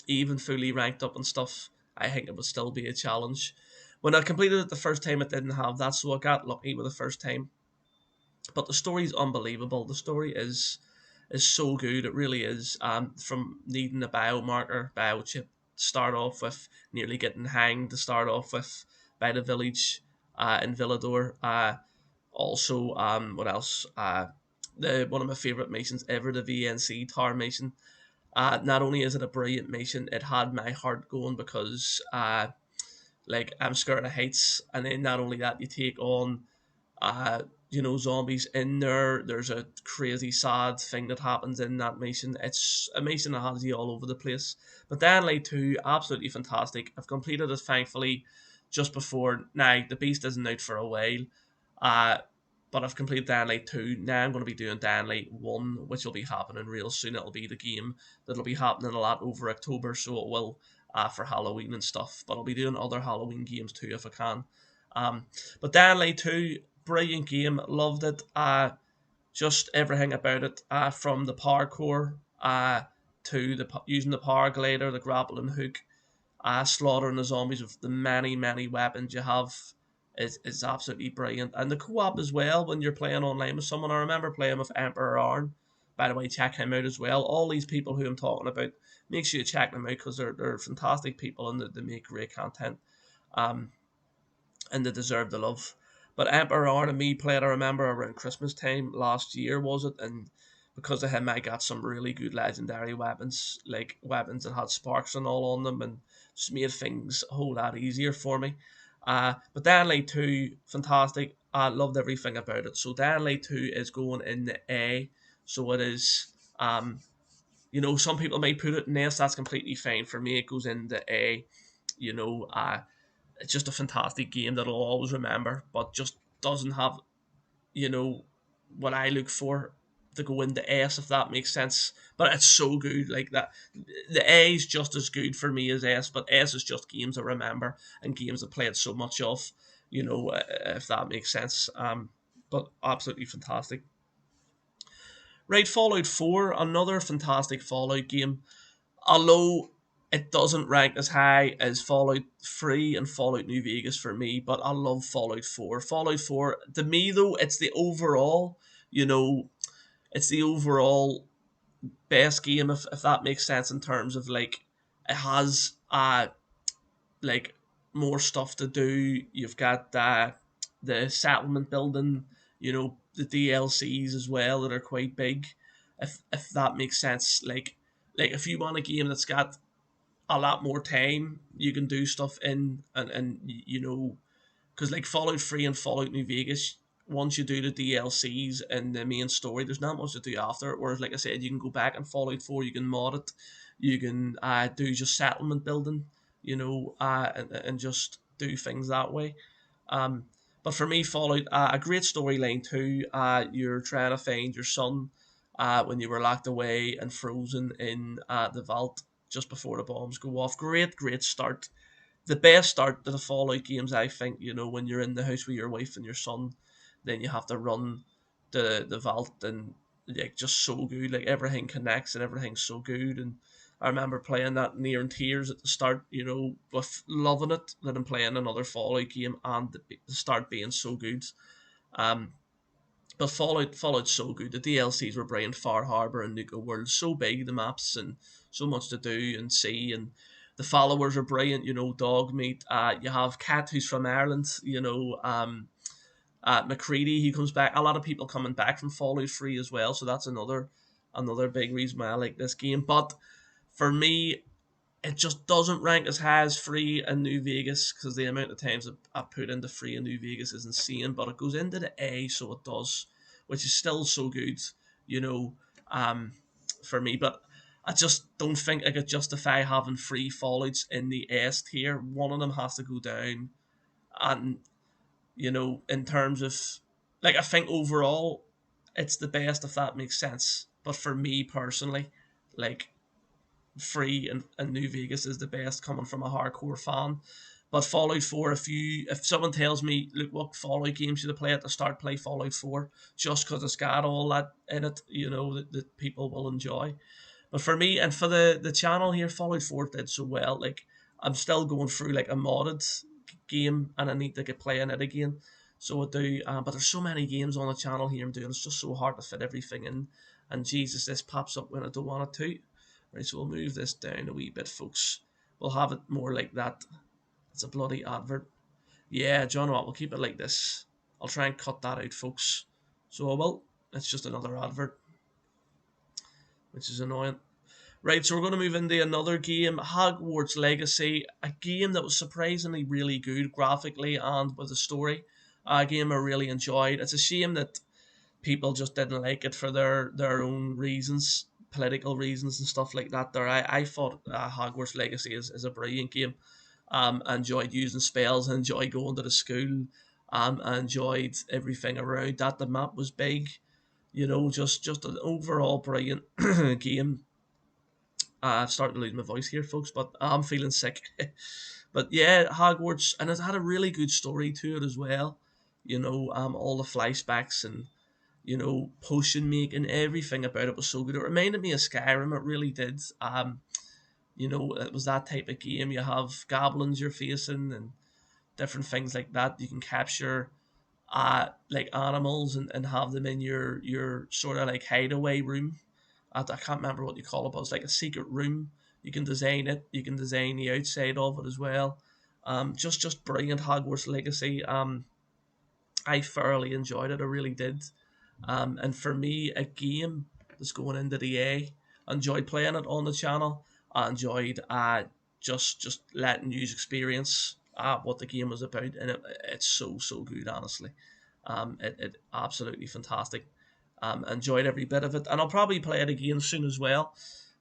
Even fully ranked up and stuff, I think it would still be a challenge. When I completed it the first time, it didn't have that, so I got lucky with the first time. But the story's unbelievable. The story is so good. It really is. From needing a biochip to start off with, nearly getting hanged to start off with by the village in Villador. Also, what else? The one of my favorite missions ever, the VNC Tower mission. Not only is it a brilliant mission, it had my heart going because like I'm scared of heights, and then not only that, you take on zombies in there. There's a crazy sad thing that happens in that mission. It's a mission that has you all over the place. But Dan 2, absolutely fantastic. I've completed it thankfully just before. Now the beast isn't out for a while. Uh but I've completed Dan 2. Now I'm going to be doing Dan 1, which will be happening real soon. It'll be the game that'll be happening a lot over October, so it will for Halloween and stuff. But I'll be doing other Halloween games too if I can. Um, but Dan 2, brilliant game, loved it. Just everything about it, from the parkour to using the power glider, the grappling hook, slaughtering the zombies with the many weapons you have is absolutely brilliant. And the co-op as well when you're playing online with someone. I remember playing with Emperor Arn. By the way, check him out as well. All these people who I'm talking about, make sure you check them out because they're fantastic people and they make great content. Um, and they deserve the love. But Emperor Arn and me played, I remember, around Christmas time last year, was it? And because of him, I got some really good legendary weapons, like weapons that had sparks and all on them, and just made things a whole lot easier for me. But Dan 2, fantastic. I loved everything about it. So Dan 2 is going in the A. So it is, some people might put it in S. That's completely fine. For me, it goes in the A. You know, uh, it's just a fantastic game that I'll always remember, but just doesn't have, you know, what I look for to go into S, if that makes sense. But it's so good, like that. The A is just as good for me as S, but S is just games I remember and games I played so much of, if that makes sense. But absolutely fantastic. Right, Fallout 4, another fantastic Fallout game. Although it doesn't rank as high as Fallout 3 and Fallout New Vegas for me, but I love Fallout 4. Fallout 4, to me though, you know, it's the overall best game, if that makes sense, in terms of like, it has like more stuff to do. You've got the settlement building, the DLCs as well that are quite big. If that makes sense, like if you want a game that's got a lot more time, you can do stuff in, and because like Fallout 3 and Fallout New Vegas, once you do the DLCs and the main story, there's not much to do after it. Whereas, like I said, you can go back in Fallout 4, you can mod it, you can do just settlement building, and just do things that way. Um, but for me, Fallout, a great storyline too. You're trying to find your son when you were locked away and frozen in the vault just before the bombs go off. Great, great start, the best start to the Fallout games, I think. When you're in the house with your wife and your son, then you have to run the vault, and like just so good. Like everything connects and everything's so good. And I remember playing that near in tears at the start. With loving it. Then I'm playing another Fallout game and the start being so good. Um, but Fallout's so good. The DLCs were brilliant. Far Harbor and Nuka World, so big, the maps, and so much to do and see. And the followers are brilliant. Dog meat. You have Cat, who's from Ireland. McCready, he comes back. A lot of people coming back from Fallout 3 as well. So that's another big reason why I like this game. But for me, it just doesn't rank as high as Free and New Vegas, because the amount of times I put into Free and New Vegas is insane. But it goes into the A, so it does, which is still so good, you know, um, for me. But I just don't think I could justify having free Fallouts in the S tier. One of them has to go down, and in terms of, like, I think overall it's the best, if that makes sense. But for me personally, like, Free and New Vegas is the best, coming from a hardcore fan. But Fallout 4, if someone tells me, look, what Fallout game should I play at the start, play Fallout 4, just because it's got all that in it, that people will enjoy. But for me, and for the channel here, Fallout 4 did so well. Like, I'm still going through like a modded game, and I need to get playing it again. So I do. But there's so many games on the channel here I'm doing. It's just so hard to fit everything in. And Jesus, this pops up when I don't want it to. Right, so we'll move this down a wee bit, folks. We'll have it more like that. It's a bloody advert. Yeah, John, what? We'll keep it like this. I'll try and cut that out, folks. So I will. It's just another advert, which is annoying. Right, so we're going to move into another game, Hogwarts Legacy, a game that was surprisingly really good graphically and with a story. A game I really enjoyed. It's a shame that people just didn't like it for their own reasons, political reasons and stuff like that. I thought Hogwarts Legacy is a brilliant game. I enjoyed using spells, I enjoyed going to the school, I enjoyed everything around that. The map was big, just an overall brilliant game. I've started to lose my voice here, folks, but I'm feeling sick. But yeah, Hogwarts, and it had a really good story to it as well. All the flashbacks and potion making, everything about it was so good. It reminded me of Skyrim. It really did. It was that type of game. You have goblins you're facing and different things like that. You can capture like animals and have them in your sort of like hideaway room. I can't remember what you call it, but it's like a secret room. You can design it. You can design the outside of it as well. Just brilliant Hogwarts Legacy. I thoroughly enjoyed it. I really did. And for me, a game that's going into the A. I enjoyed playing it on the channel. I enjoyed just letting you experience what the game was about, and it's so good, honestly. It absolutely fantastic. Enjoyed every bit of it, and I'll probably play it again soon as well.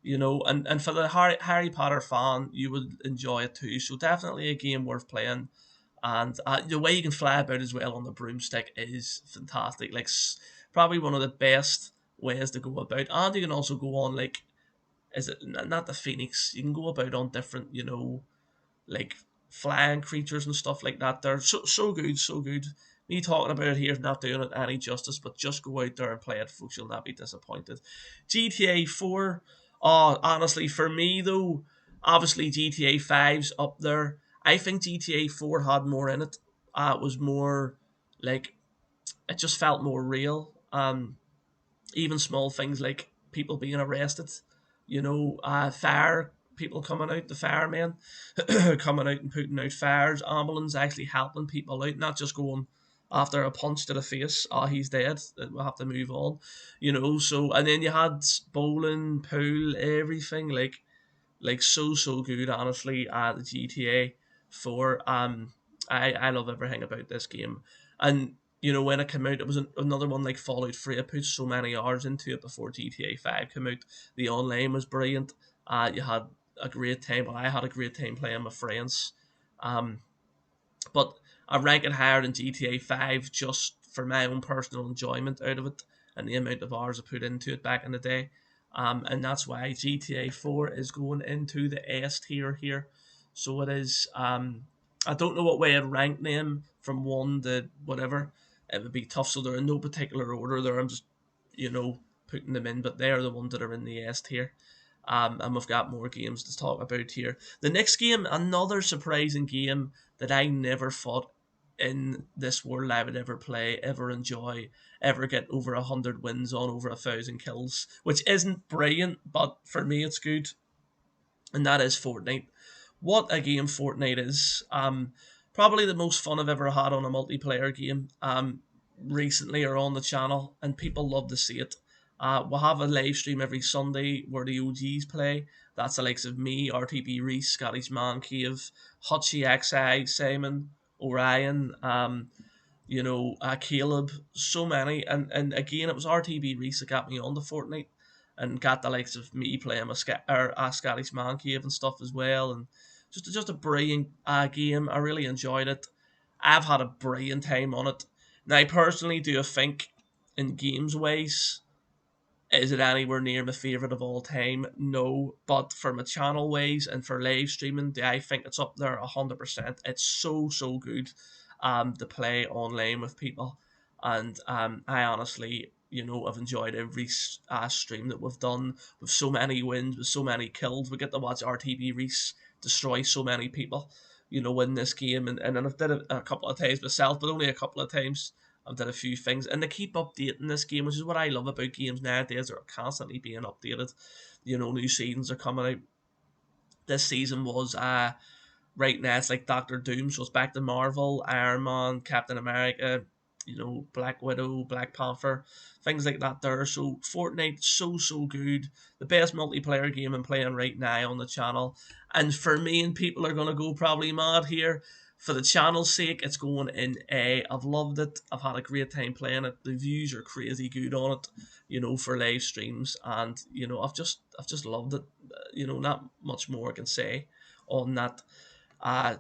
And for the Harry Potter fan, you would enjoy it too. So definitely a game worth playing. And the way you can fly about as well on the broomstick is fantastic. Like, probably one of the best ways to go about. And you can also go on, like, is it not the Phoenix? You can go about on different, like flying creatures and stuff like that. They're so good, so good. Me talking about it here is not doing it any justice, but just go out there and play it, folks. You'll not be disappointed. GTA 4. Oh, honestly, for me though, Obviously, GTA 5's up there. I think GTA 4 had more in it. It was more like, it just felt more real. Even small things like people being arrested, fire people coming out, the firemen coming out and putting out fires, ambulance actually helping people out, not just going after a punch to the face, oh he's dead, we'll have to move on, So, and then you had bowling, pool, everything, like so good, honestly. The GTA 4. I love everything about this game, and when it came out, it was another one like Fallout 3. I put so many hours into it before GTA 5 came out. The online was brilliant. You had a great time. Well, I had a great time playing with friends. Um, but I rank it higher than GTA 5 just for my own personal enjoyment out of it and the amount of hours I put into it back in the day. And that's why GTA 4 is going into the S tier here. So it is. I don't know what way I'd rank them from 1 to whatever. It would be tough. So they're in no particular order there. I'm just, putting them in, but they're the ones that are in the S tier. And we've got more games to talk about here. The next game, another surprising game that I never thought in this world I would ever play, ever enjoy, ever get over 100 wins on, over 1,000 kills, which isn't brilliant, but for me it's good, and that is Fortnite. What a game Fortnite is! Probably the most fun I've ever had on a multiplayer game. Recently or on the channel, and people love to see it. We'll have a live stream every Sunday where the OGs play. That's the likes of me, RTB Reese, Scottish Man Cave, Hutchie XI, Simon, Orion, Caleb, so many. And again, it was RTB Reese that got me on the Fortnite and got the likes of me playing a Scottish Man Cave and stuff as well. And just a brilliant game. I really enjoyed it. I've had a brilliant time on it. Now, personally, do I think in games ways, is it anywhere near my favourite of all time? No. But for my channel ways and for live streaming, do I think it's up there 100%. It's so good to play online with people. And I honestly, I've enjoyed every stream that we've done with so many wins, with so many kills. We get to watch RTB Reese destroy so many people, win this game. And I've did it a couple of times myself, but only a couple of times. I've done a few things, and they keep updating this game, which is what I love about games nowadays. They're constantly being updated. New seasons are coming out. This season was right now it's like Doctor Doom, so it's back to Marvel, Iron Man, Captain America, Black Widow, Black Panther, things like that there. So Fortnite, so good. The best multiplayer game I'm playing right now on the channel. And for me, and people are gonna go probably mad here, for the channel's sake, it's going in A. I've loved it. I've had a great time playing it. The views are crazy good on it, for live streams, and I've just loved it. Not much more I can say on that.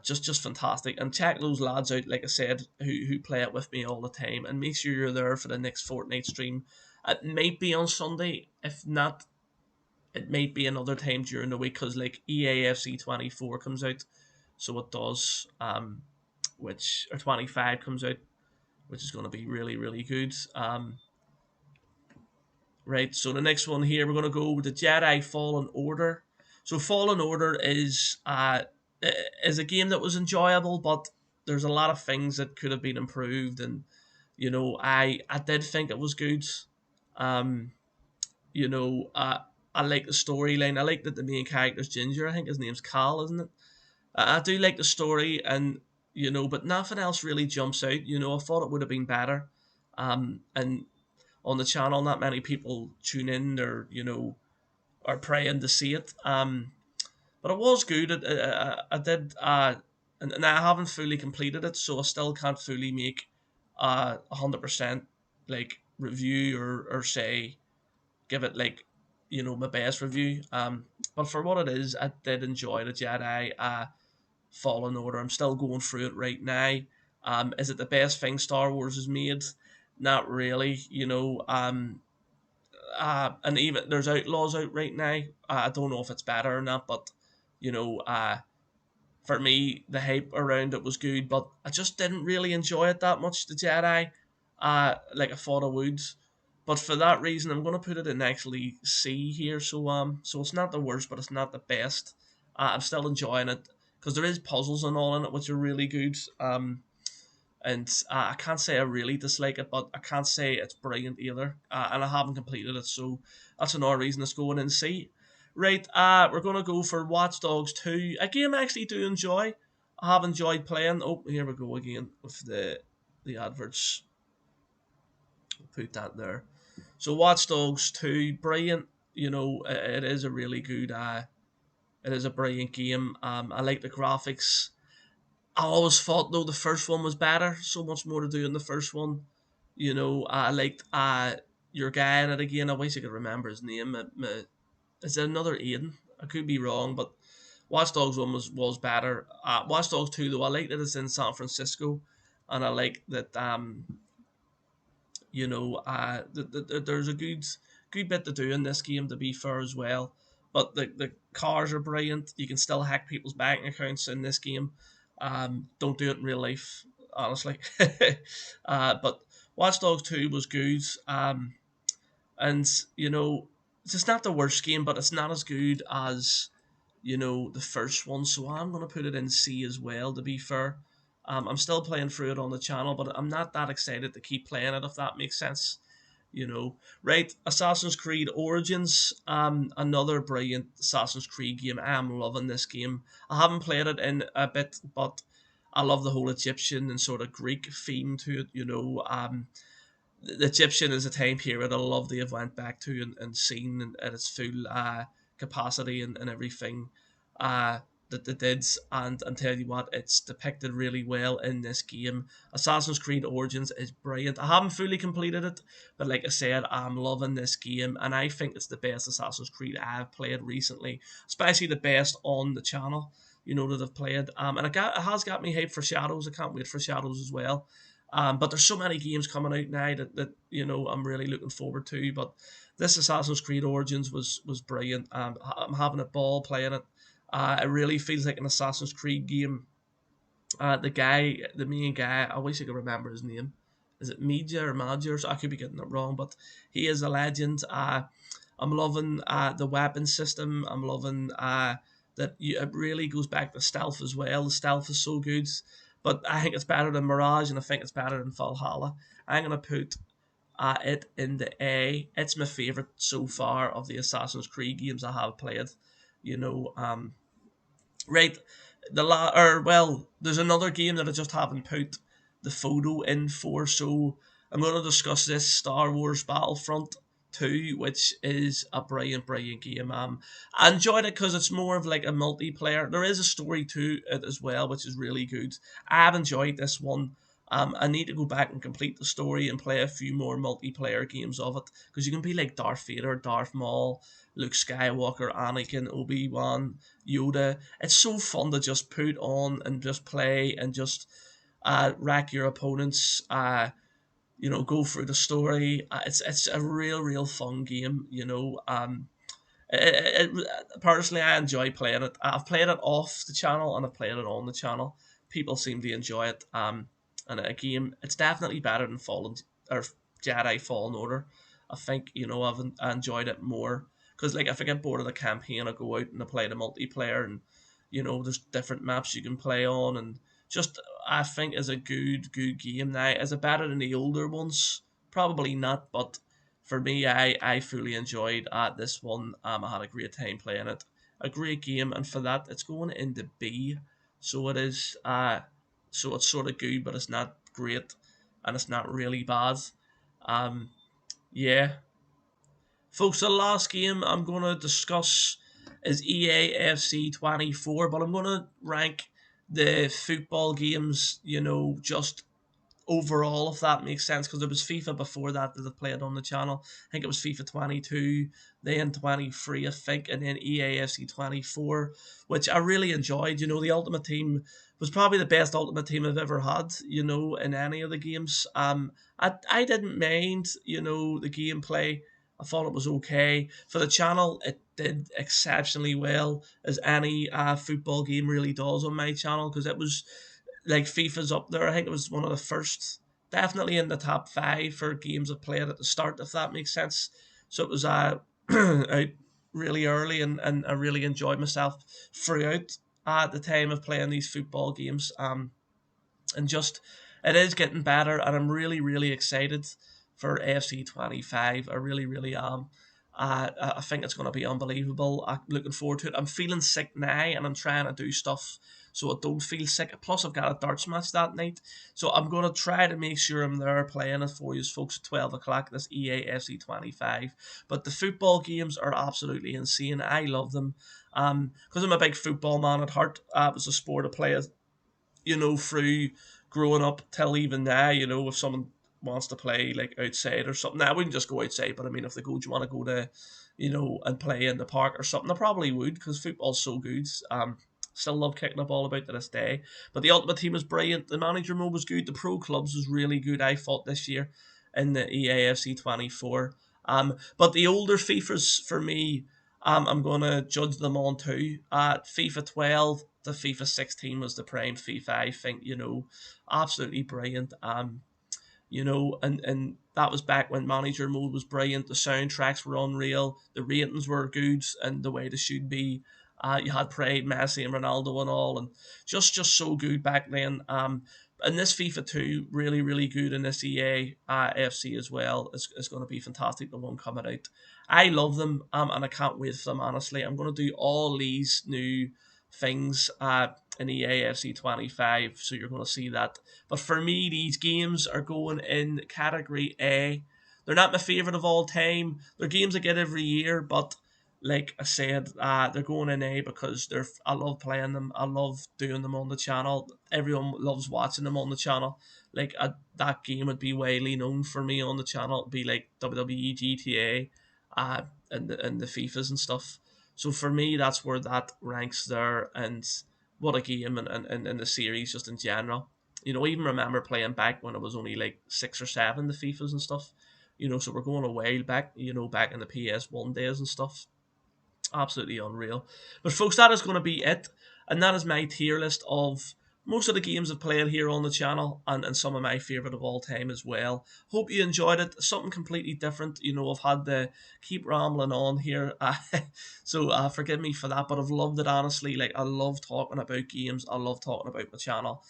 Just fantastic. And check those lads out, like I said, who play it with me all the time. And make sure you're there for the next Fortnite stream. It might be on Sunday. If not, it might be another time during the week, because like EAFC 24 comes out, so it does. Which or 25 comes out, which is going to be really good. Right, so the next one here, we're going to go with the Jedi Fallen Order. So Fallen Order is a game that was enjoyable, but there's a lot of things that could have been improved, and I did think it was good. Um, you know, uh, I like the storyline. I like that the main character's Ginger. I think his name's Cal, isn't it? I do like the story, and but nothing else really jumps out. I thought it would have been better. And on the channel, not many people tune in or are praying to see it. But it was good. I did, and I haven't fully completed it, so I still can't fully make 100% like review or say give it like my best review. But for what it is, I did enjoy the Jedi Fallen Order. I'm still going through it right now. Is it the best thing Star Wars has made? Not really. And even there's Outlaws out right now. I don't know if it's better or not, but you know, uh, for me, the hype around it was good, but I just didn't really enjoy it that much. The Jedi, like I thought I would, but for that reason, I'm gonna put it in actually C here. So it's not the worst, but it's not the best. I'm still enjoying it because there is puzzles and all in it, which are really good. And I can't say I really dislike it, but I can't say it's brilliant either. And I haven't completed it, so that's another reason it's going in C. Right, we're gonna go for Watch Dogs 2, a game I actually do enjoy. I have enjoyed playing. Oh, here we go again with the adverts. Put that there. So Watch Dogs 2, brilliant. It is a really good. It is a brilliant game. I like the graphics. I always thought though the first one was better. So much more to do in the first one. I liked your guy in it again. I wish I could remember his name. Is it another Aiden? I could be wrong, but Watch Dogs 1 was better. Watch Dogs 2 though, I like that it's in San Francisco, and I like that there's a good bit to do in this game, to be fair as well. But the cars are brilliant. You can still hack people's bank accounts in this game. Don't do it in real life, honestly. But Watch Dogs 2 was good. And it's just not the worst game, but it's not as good as the first one. So I'm gonna put it in C as well. To be fair, I'm still playing through it on the channel, but I'm not that excited to keep playing it, if that makes sense. Right? Assassin's Creed Origins, another brilliant Assassin's Creed game. I am loving this game. I haven't played it in a bit, but I love the whole Egyptian and sort of Greek theme to it. The Egyptian is a time period I love they have went back to and seen at its full capacity and everything that they did. And tell you what, it's depicted really well in this game. Assassin's Creed Origins is brilliant. I haven't fully completed it, but like I said, I'm loving this game, and I think it's the best Assassin's Creed I've played recently, especially the best on the channel. That I've played. And it has got me hyped for Shadows. I can't wait for Shadows as well. But there's so many games coming out now that I'm really looking forward to. But this Assassin's Creed Origins was brilliant. I'm having a ball playing it. It really feels like an Assassin's Creed game. The main guy, I wish I could remember his name. Is it Media or Magia? I could be getting it wrong, but he is a legend. I'm loving the weapon system. I'm loving it really goes back to stealth as well. The stealth is so good, but I think it's better than Mirage, and I think it's better than Valhalla. I'm gonna put it in the A. It's my favorite so far of the Assassin's Creed games I have played. You know, right. There's another game that I just haven't put the photo in for, so I'm going to discuss this Star Wars Battlefront 2, which is a brilliant game. I enjoyed it because it's more of like a multiplayer. There is a story to it as well, which is really good. I have enjoyed this one. I need to go back and complete the story and play a few more multiplayer games of it, because you can be like Darth Vader, Darth Maul, Luke Skywalker, Anakin, Obi-Wan, Yoda. It's so fun to just put on and just play and just rack your opponents. Go through the story. It's a real fun game. Personally, I enjoy playing it. I've played it off the channel and I've played it on the channel. People seem to enjoy it. And a game, it's definitely better than Jedi Fallen Order. I think I enjoyed it more because like if I get bored of the campaign, I go out and I play the multiplayer, and there's different maps you can play on, and just I think is a good game now. Is it better than the older ones? Probably not, but for me, I fully enjoyed this one. I had a great time playing it. A great game, and for that, it's going into B. So it is. So it's sort of good, but it's not great, and it's not really bad. Um, yeah, folks. The last game I'm going to discuss is EAFC 24, but I'm going to rank the football games. Just overall, if that makes sense, because there was FIFA before that I played on the channel. I think it was FIFA 22, then 23, I think, and then EAFC 24, which I really enjoyed. The Ultimate Team was probably the best Ultimate Team I've ever had, in any of the games. I didn't mind, the gameplay. I thought it was okay. For the channel, it did exceptionally well, as any football game really does on my channel, because it was like FIFA's up there. I think it was one of the first, definitely in the top 5 for games I played at the start, if that makes sense. So it was out really early, and I really enjoyed myself throughout the time of playing these football games. And just it is getting better, and I'm really really excited for FC 25. I really really am. I think it's going to be unbelievable. I'm looking forward to it. I'm feeling sick now, and I'm trying to do stuff so I don't feel sick. Plus, I've got a darts match that night, so I'm going to try to make sure I'm there playing it for you folks at 12 o'clock. This EA FC 25. But the football games are absolutely insane. I love them. Because I'm a big football man at heart. It was a sport I play, through growing up till even now, if someone wants to play like outside or something, I wouldn't just go outside, but I mean, if they go, do you want to go to, and play in the park or something, I probably would because football's so good. Still love kicking a ball about to this day. But the Ultimate Team was brilliant. The manager mode was good. The Pro Clubs was really good. I thought this year in the EAFC 24. But the older FIFAs for me, I'm gonna judge them on too. FIFA 12 to FIFA 16 was the prime FIFA. I think absolutely brilliant. And that was back when manager mode was brilliant. The soundtracks were unreal. The ratings were good and the way they should be. You had Pride, Messi, and Ronaldo and all, and just so good back then. And this FIFA 2 really really good, in this EA FC as well. It's going to be fantastic. The one coming out, I love them, and I can't wait for them. Honestly, I'm going to do all these new things in EA FC 25, so you're going to see that. But for me, these games are going in category A. They're not my favorite of all time. They're games I get every year, but like I said, they're going in A because I love playing them. I love doing them on the channel. Everyone loves watching them on the channel. Like that game would be widely known for me on the channel. It'd be like WWE, GTA, and the FIFAs and stuff. So for me, that's where that ranks there, and what a game, and the series just in general. I even remember playing back when it was only like 6 or 7, the FIFAs and stuff. So we're going a while back, back in the PS1 days and stuff. Absolutely unreal. But folks, that is going to be it, and that is my tier list of most of the games I've played here on the channel, and some of my favourite of all time as well. Hope you enjoyed it. Something completely different. I've had to keep rambling on here, so forgive me for that, but I've loved it, honestly. Like, I love talking about games. I love talking about my channel.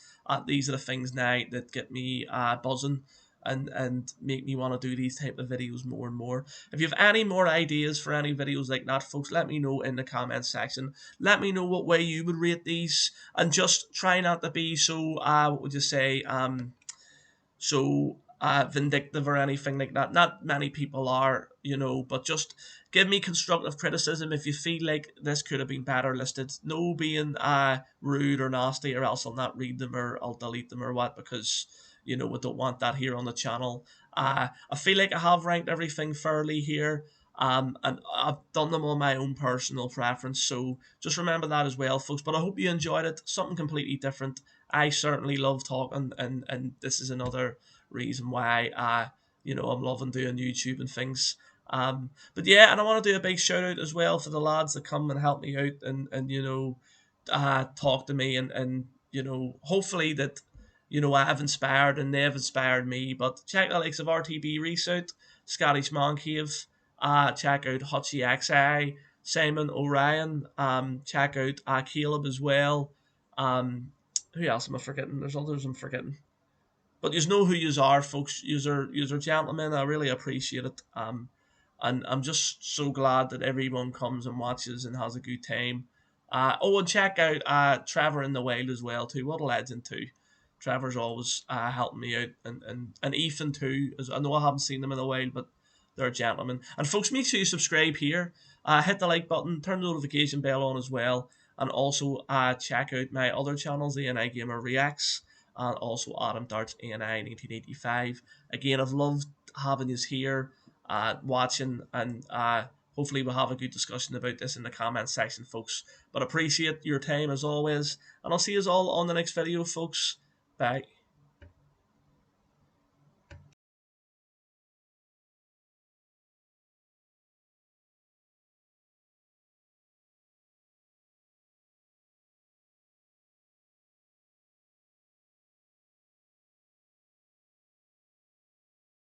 These are the things now that get me buzzing, and make me want to do these type of videos more and more. If you have any more ideas for any videos like that, folks, let me know in the comments section. Let me know what way you would rate these, and just try not to be so what would you say, vindictive or anything like that. Not many people are, but just give me constructive criticism if you feel like this could have been better listed. No being rude or nasty, or else I'll not read them, or I'll delete them or what, because we don't want that here on the channel. I feel like I have ranked everything fairly here. And I've done them on my own personal preference, so just remember that as well, folks. But I hope you enjoyed it. Something completely different. I certainly love talking, and this is another reason why I'm loving doing YouTube and things. But yeah, and I want to do a big shout out as well for the lads that come and help me out, and talk to me, and hopefully that I have inspired and they've inspired me. But check the likes of RTB Research, Scottish Man Cave, check out Hutchie XI, Simon O'Ryan, check out Caleb as well. Who else am I forgetting? There's others I'm forgetting. But you know who you are, folks. You're gentlemen. I really appreciate it. And I'm just so glad that everyone comes and watches and has a good time. And check out Trevor in the Wild as well too. What a legend too. Trevor's always helping me out, and Ethan too. As I know I haven't seen them in a while, but they're gentlemen. And folks, make sure you subscribe here. Hit the like button, turn the notification bell on as well, and also check out my other channels, the the.NI Gamer Reacts, and also Adam Darts ANI 1985. Again, I've loved having you here, watching, and hopefully we'll have a good discussion about this in the comment section, folks. But appreciate your time as always, and I'll see you all on the next video, folks. Bye.